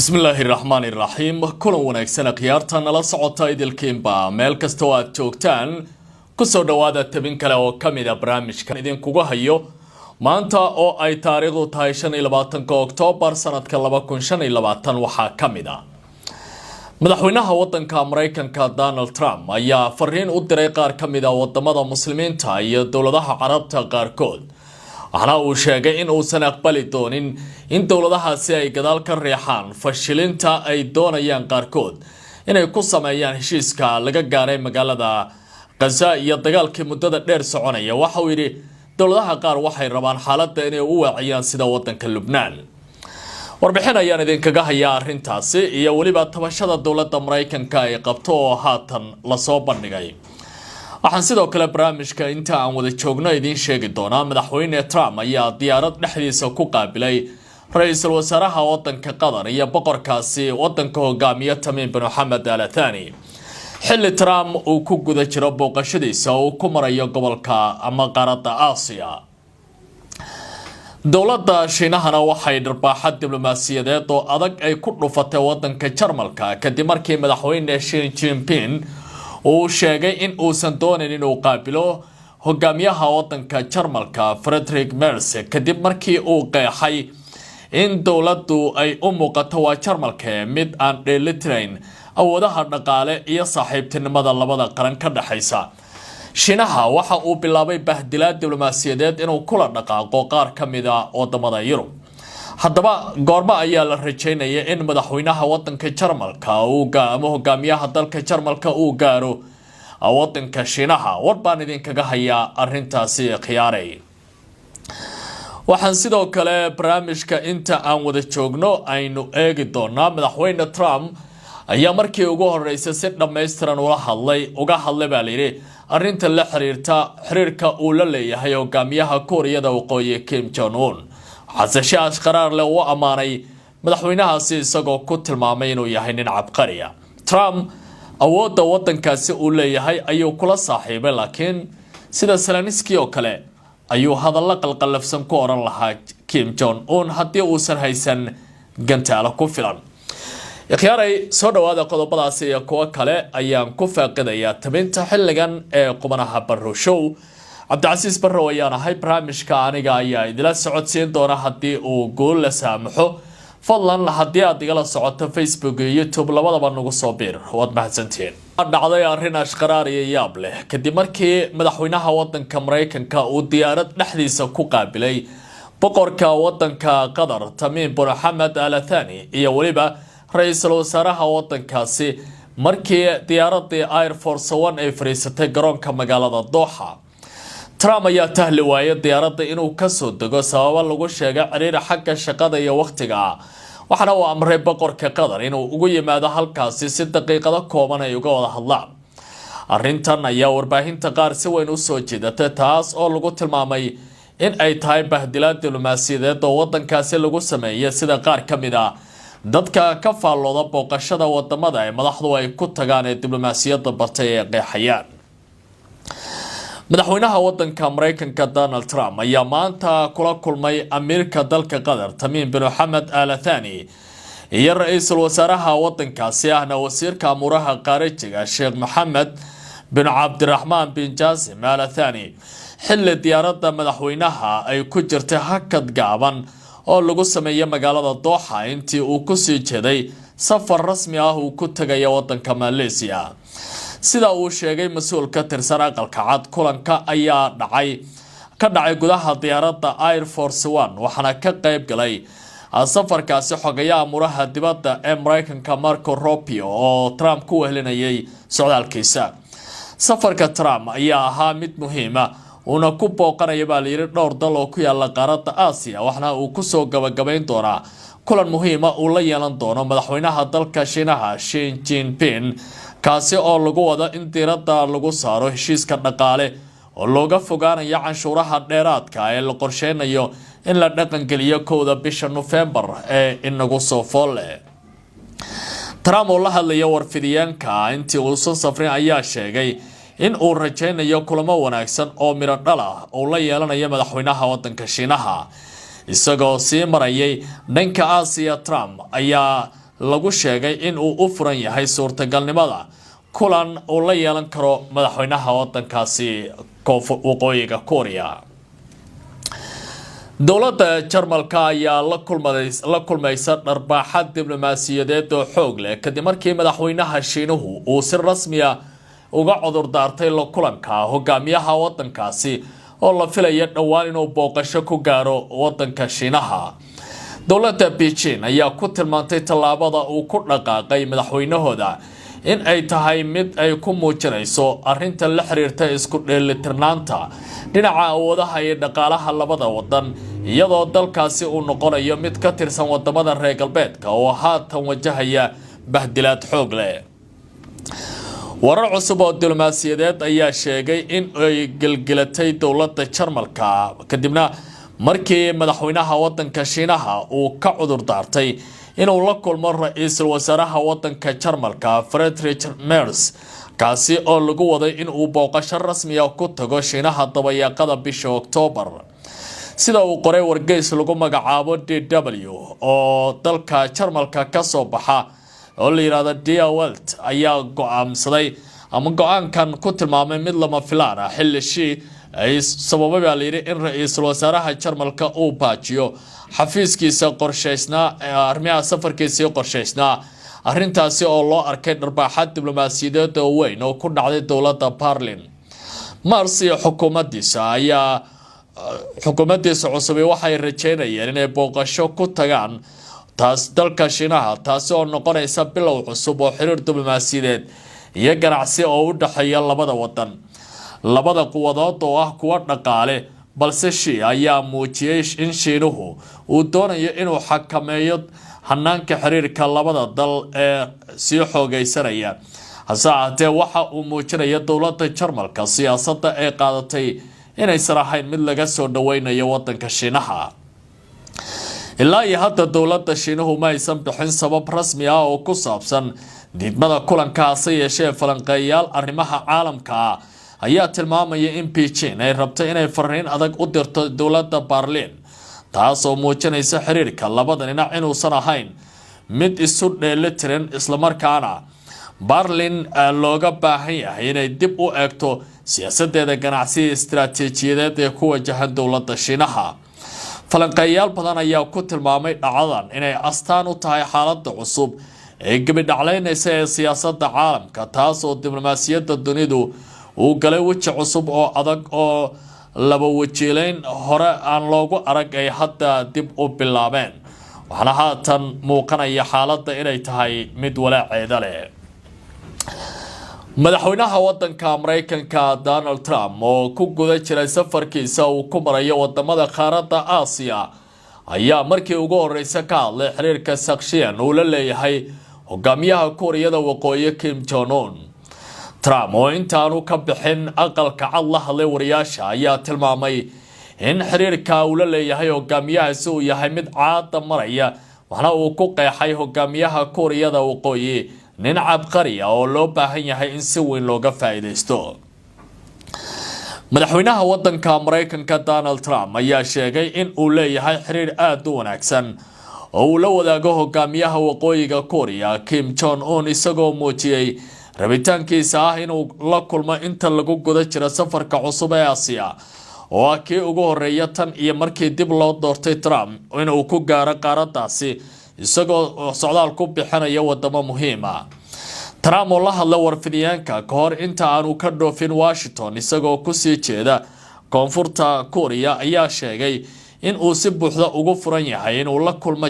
bismillaahi raxmaani raxiim kulan wanaagsan khiyaarta nala socota idilkiinba meel kasta oo aad joogtaan kusoo dhawaada tabin kale oo kamid ah barnaamijkan idinkugu hayo maanta oo ay taariikhdu tahay 25 Oktoobar sanadka 2025 waxaa kamid ah madaxweynaha wadanka Mareykanka Donald Trump ayaa fariin u diray qaar kamid ah wadamada muslimiinta iyo dowladaha carabta qaarkood waxaana uu sheegay in uusan aqbali doonin in dowladahaasi ay gadaal ka riixaan fashilinta ay doonayaan qaarkood inay ku sameeyaan heshiiska laga gaaray magaalada Gaza iyo dagaalkii muddada dheer soconaya waxa uu yiri dowladaha qaar waxay rabaan xaaladda inay u waaciyaan sida wadanka Lebanon warbixin ayaan idinkaga hayaa arrintaasi iyo waliba tabashada dowladda Mareykanka ay qabto oo haatan la soo bandhigay waxaan sidoo kale barnaamijka inta aan wada joogno idin sheegi doonaa madaxweyne Trump ayaa diyaarad dhexdiisa ku qaabilay ra'iisul wasaaraha wadanka Qatar iyo boqorkaasi wadanka hogaamiya Tamim bin Hamad Al Thani xilli Trump uu ku guda jiro booqashadiisa oo ku marayo gobolka ama qaaradda Aasiya dowladda Shiinahana waxay dharbaaxad diblomaasiyadeed oo adag ay ku dhufatay wadanka Jarmalka kadib markii madaxweyne Xi Jinping uu sheegay in uusan doonin inuu qaabilo hogaamiyaha wadanka Jarmalka Friedrich Merz kadib markii uu qeexay in dowladdu ay u muuqato waa Jarmalka mid aan dheelitirayn awoodaha dhaqaale iyo saaxiibtinimada labada qaran ka dhaxaysa Shiinaha waxa uu bilaabay bahdilaad diblomaasiyadeed inuu kula dhaqaaqo qaar kamid ah wadamada Yurub haddaba goorma ayaa la rajeynaya in madaxweynaha wadanka Jarmalka uu gaamo hogaamiyaha dalka Jarmalka uu gaaro wadanka Shiinaha warbaan idinkaga hayaa arrintaasi khiyaaray waxaan sidoo kale barnaamijka inta aan wada joogno aynu eegi doonaa madaxweyne Trump ayaa markii ugu horeysay si dhameystiran uga hadlay baa layiri arrinta la xiriirka uu la leeyahay hogaamiyaha Kooriyada Waqooyi Kim Jong-un xasashaas qaraar leh oo amaanay madaxweynahaasi isagoo ku tilmaamay inuu yahay nin cabqari ah Trump awoodda wadankaasi uu leeyahay ayuu kula saaxiibay laakiin sida Zelensky oo kale ayuu hadallo qalqalafsan ku oran lahaa Kim Jong-un haddii uusan haysan gantaalo ku filan ikhiyaaray soo dhawaada qodobadaasi iyo kuwa kale ayaan ku faaqidayaa tabinta xilligan ee qubanaha Barrow Show Cabdicasiis Barrow ayaan ahay barnaamijka aniga ayaa idila socodsiin doona haddii uu gool la saamaxo fadlan haddii aad igala socoto Facebook iyo YouTube labadaba nagu soo biir waad mahadsantiin dhacday arrin ashqaraar iyo yaab leh kadib markii madaxweynaha wadanka Mareykanka uu diyaarad dhexdiisa ku qaabilay boqorka wadanka Qatar Tamim bin Hamad Al Thani iyo waliba ra'iisul wasaaraha wadankaasi markii diyaaradii Air Force One ay fariisatay garoonka magaalada Doha Trump ayaa tahli waayay diyaaradda inuu ka soo dago sabab lagu sheegay xiriir xagga shaqada iyo waqtiga waxaana uu amray boqorka Qatar inuu ugu yimaado halkaasi si daqiiqado kooban ay uga wada hadlaan arrintan ayaa warbaahinta qaar si weyn u soo jeedatay taas oo lagu tilmaamay in ay tahay bahdilaad diblomaasiyadeed oo wadankaasi lagu sameeyay sida qaar kamid ah dadka ka faallooda booqashada wadamada ay madaxdu ay ku tagaan ee diblomaasiyadda bartay ee qeexayaan madaxweynaha wadanka Mareykanka Donald Trump ayaa maanta kula kulmay amiirka dalka Qatar Tamim bin Hamad Al Thani iyo ra'iisul wasaaraha wadankaasi ahna wasiirka amuraha qaarijiga Sheikh Mohammed bin Abdurrahman bin Jassim Al Thani xilli diyaaradda madaxweynaha ay ku jirtay hakad gaaban oo lagu sameeyay magaalada Doha intii uu ku sii jeeday safar rasmi ah uu ku tagay wadanka Malaysia sida uu sheegay mas'uul ka tirsan aqalka cad kulanka ayaa ka dhacay gudaha diyaaradda Air Force One waxaana ka qayb galay safarkaasi xogayaha amuraha dibadda ee Mareykanka Marco Rubio oo Trump ku wehelinayay socdaalkiisa safarka Trump ayaa ahaa mid muhiim ah una ku booqanaya baa la yiri dhowr dal oo ku yaala qaaradda Aasiya waxaana uu ku soo gabagabayn doonaa kulan muhiim ah oo la yeelan doono madaxweynaha dalka Shiinaha Xi Jinping kaasi oo lagu wada in diiradda lagu saaro heshiiska dhaqaale oo looga fogaanayo canshuuraha dheeraadka ee la qorsheynayo in la dhaqan geliyo 1 bisha November ee inagu soo foole Trump oo la hadlaya warfidiyaanka intii uu soo safray ayaa sheegay in uu rajaynayo kulamo wanaagsan oo miro dhal ah oo la yeelanayo madaxweynaha wadanka Shiinaha isagoo sii marayay dhanka Aasiya Trump ayaa lagu sheegay in uu u furan yahay suurtagalnimada kulan uu la yeelan karo madaxweynaha wadankaasi waqooyiga Korea. dowladda Jarmalka ayaa la kulmaysa dharbaaxad diblomaasiyadeed oo xoog leh kadib markii madaxweynaha Shiinuhu uu si rasmi ah uga cudur daartay la kulanka hogaamiyaha wadankaasi oo la filayo dhawaan inuu booqasho ku gaaro wadanka Shiinaha. dowladda Beijing ayaa ku tilmaantay tallaabada uu ku dhaqaaqay madaxweynahooda in ay tahay mid ay ku muujinayso arrinta la xiriirta isku dheelitirnaanta dhinaca awoodaha iyo dhaqaalaha labada wadan, iyadoo dalkaasi uu noqonayo mid ka tirsan wadamada reer galbeedka oo haatan wajahaya bahdilaad xoog leh. warar cusub oo diblomaasiyadeed ayaa sheegay in ay gelgelatay dowladda Jarmalka kadibna markii madaxweynaha wadanka Shiinaha uu ka cudur daartay inuu la kulmo ra'iisul wasaaraha wadanka Jarmalka Friedrich Merz, kaasi oo lagu waday in uu booqasho rasmi ah ku tago Shiinaha dabayaaqada bisha Oktoobar. sida uu qoray wargeys lagu magacaabo DW oo dalka Jarmalka ka soo baxa oo la yiraahdo Die Welt ayaa go'aankan ku tilmaamay mid lama filaan ah xilli shii ay sababay baa layiri in ra'iisul wasaaraha Jarmalka uu baajiyo xafiiskiisa qorshaysnaa arrimaha safarkiisa qorshaysnaa, arrintaasi oo loo arkay dharbaaxad diblomaasiyadeed oo weyn oo ku dhacday dowladda Berlin. Merz iyo xukuumaddiisa cusub waxay rajeynayeen inay booqasho ku tagaan dalka Shiinaha, taasi oo noqonaysa bilow cusub oo xiriir diblomaasiyadeed iyo ganacsi oo u dhaxeeya labada wadan. labada quwadood oo ah kuwa dhaqaale, balse Xi ayaa muujiyay in Shiinuhu uu doonayo inuu xakameeyo hanaanka xiriirka labada dal ee sii xoogaysanaya. hase ahaatee waxa uu muujinaya dowladda Jarmalka siyaasadda ay qaadatay inaysan ahayn mid laga soo dhaweynayo wadanka Shiinaha. ilaa iyo hadda dowladda Shiinuhu ma aysan bixin sabab rasmi ah oo ku saabsan diidmada kulankaasi yeeshee falanqeeyayaal arrimaha caalamka ayaa tilmaamaya in Beijing ay rabto inay fariin adag u dirto dowladda Berlin, taas oo muujinaysa xiriirka labada dhinac inuusan ahayn mid isu dheelitiran, isla markaana Berlin looga baahan yahay inay dib u eegto siyaasadeeda ganacsi istiraatiijiyadeed ee ku wajahan dowladda Shiinaha. falanqeeyayaal badan ayaa ku tilmaamay dhacdadan inay astaan u tahay xaaladda cusub ee gabadhacleynaysa ee siyaasadda caalamka, taas oo diblomaasiyadda dunidu uu galay weji cusub oo adag oo laba wajiileyn hore aan loogu arag ay hadda dib u bilaabeen, waxaana haatan muuqanaya xaaladda inay tahay mid walaaceeda leh. madaxweynaha wadanka Mareykanka Donald Trump oo ku guda jiray safarkiisa uu ku marayo wadamada qaaradda Aasiya ayaa markii ugu horeysay ka hadlay xiriirka shakhsiyan uu la leeyahay hogaamiyaha Kuuriyada Waqooyi Kim Jong Un. Trump oo intaanu ka bixin aqalka cad la hadlay wariyaasha ayaa tilmaamay in xiriirka uu la leeyahay hogaamiyahaasi uu yahay mid caada maraya, waxna uu ku qeexay hogaamiyaha Kuuriyada Waqooyi nin cabqari ah oo loo baahan yahay in si weyn looga faa'iideysto. madaxweynaha wadanka Mareykanka Donald Trump ayaa sheegay in uu leeyahay xiriir aad u wanaagsan oo uu la wadaago hogaamiyaha Waqooyiga Korea Kim Jong Un, isagoo muujiyay rabitaankiisa ah inuu la kulmo inta lagu guda jiro safarka cusub ee Aasiya oo ah kii ugu horeeya tan iyo markii dib loo doortay Trump inuu ku gaaro qaaraddaasi isagoo socdaal ku bixinaya wadamo muhiim ah. Trump oo la hadlay warfidiyaanka ka hor inta aanu ka dhoofin Washington isagoo ku sii jeeda koonfurta Korea ayaa sheegay in uu si buuxda ugu furan yahay inuu la kulmo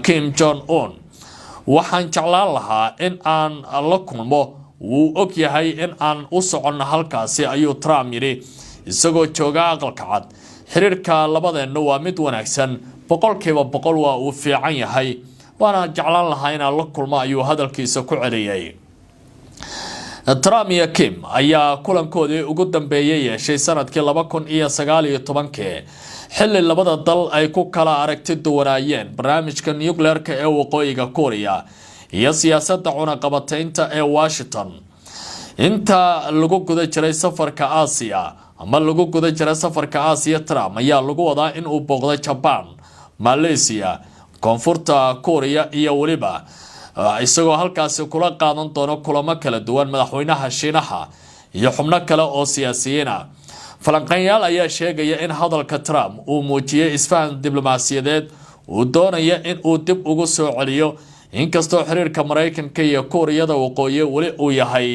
Kim Jong Un. waxaan jeclaan lahaa in aan la kulmo, wuu og yahay in aan u socono halkaasi, ayuu Trump yiri isagoo jooga aqalka cad. xiriirka labadeena waa mid wanaagsan, 100% waa uu fiican yahay, waana jeclaan lahaa in aan la kulmo, ayuu hadalkiisa ku celiyay. Trump iyo Kim ayaa kulankoodii ugu dambeeyay yeeshay sanadkii 2019 xilli labada dal ay ku kala aragti duwanaayeen barnaamijka nuclearka ee Waqooyiga Korea iyo siyaasadda cunaqabataynta ee Washington. inta lagu guda jiray safarka Aasiya, Trump ayaa lagu wadaa in uu booqdo Japan, Malaysia, koonfurta Korea iyo waliba isagoo halkaasi kula qaadan doono kulamo kala duwan madaxweynaha Shiinaha iyo xubno kale oo siyaasiyiin ah. falanqeeyaal ayaa sheegaya in hadalka Trump uu muujiyay isfahan diblomaasiyadeed uu doonayo in uu dib ugu soo celiyo inkastoo xiriirka Mareykanka iyo Koreada Waqooyi wali uu yahay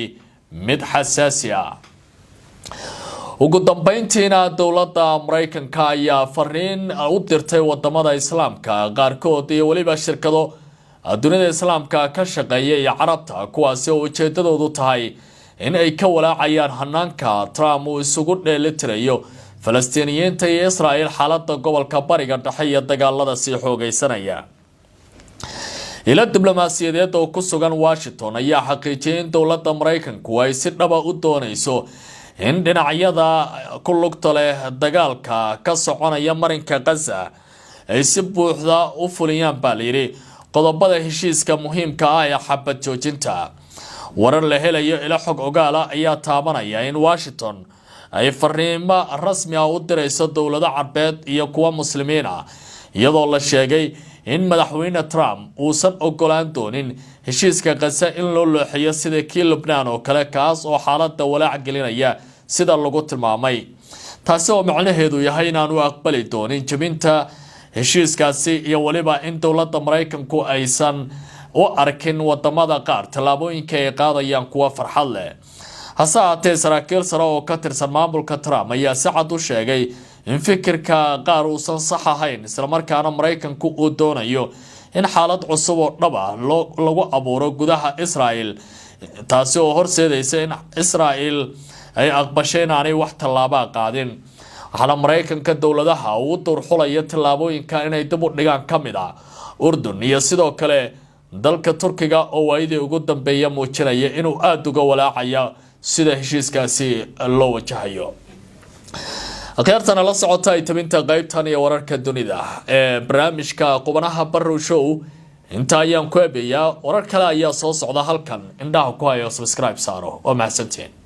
mid xasaasi ah. ugu dambeyntiina dowladda Mareykanka ayaa fariin u dirtay wadamada Islaamka qaarkood iyo waliba shirkado dunida Islaamka ka shaqeeya iyo Carabta kuwaasi oo ujeedadoodu tahay in ay ka walaacayaan hanaanka Trump uu isugu dheelitirayo Falastiiniyiinta iyo Israa'iil xaaladda gobolka Bariga Dhexe iyo dagaalada sii xoogaysanaya. ila diblomaasiyadeed oo ku sugan Washington ayaa xaqiijiyay in dowladda Mareykanku ay si dhab ah u doonayso in dhinacyada ku lugta leh dagaalka ka soconaya marinka Gaza ay si buuxda u fuliyaan baaliri qodobada heshiiska muhiimka ah ee xabad joojinta. warar la helayo ila xog ogaala ayaa taabanaya in Washington ay fariimo rasmi ah u dirayso dowladaha Carbeed iyo kuwa Muslimiin ah iyadoo la sheegay in madaxweyne Trump uusan ogolaan doonin heshiiska Gaza in loo looxiyo sida kii Lebanon oo kale kaas oo xaaladda walaac gelinaya sida lagu tilmaamay. taasi oo macnaheedu yahay in aanu aqbali doonin jabinta heshiiskaasi iyo waliba in dowladda Mareykanku aysan u arkin wadamada qaar talaabooyinka ay qaadayaan kuwa farxad leh. hase haatee saraakiil sare oo ka tirsan maamulka Trump ayaa si cad u sheegay in fikirka qaar uusan sax ahayn isla markaana Mareykanku uu doonayo in xaalad cusub oo dhab ah lagu abuuro gudaha Israa'iil taasi oo horseedaysa in Israa'iil ay aqbashay inaanay wax tallaabo qaadin. waxaana Mareykanka dowladaha uu durxulaya tallaabooyinka inay dib u dhigaan kamid ah Urdun iyo sidoo kale dalka Turkiga oo waayidii ugu dambeeyay muujinaya inuu aad uga walaacayo sida heshiiskaasi loo wajahayo. akhyaartana la socota ay tabinta qaybtan iyo wararka dunida ee barnaamijka Qubanaha Barrow Show inta ayaan ku eebayaa warar kale ayaa soo socda halkan indhaha ku hayo subscribe saaro oo mahadsantiin.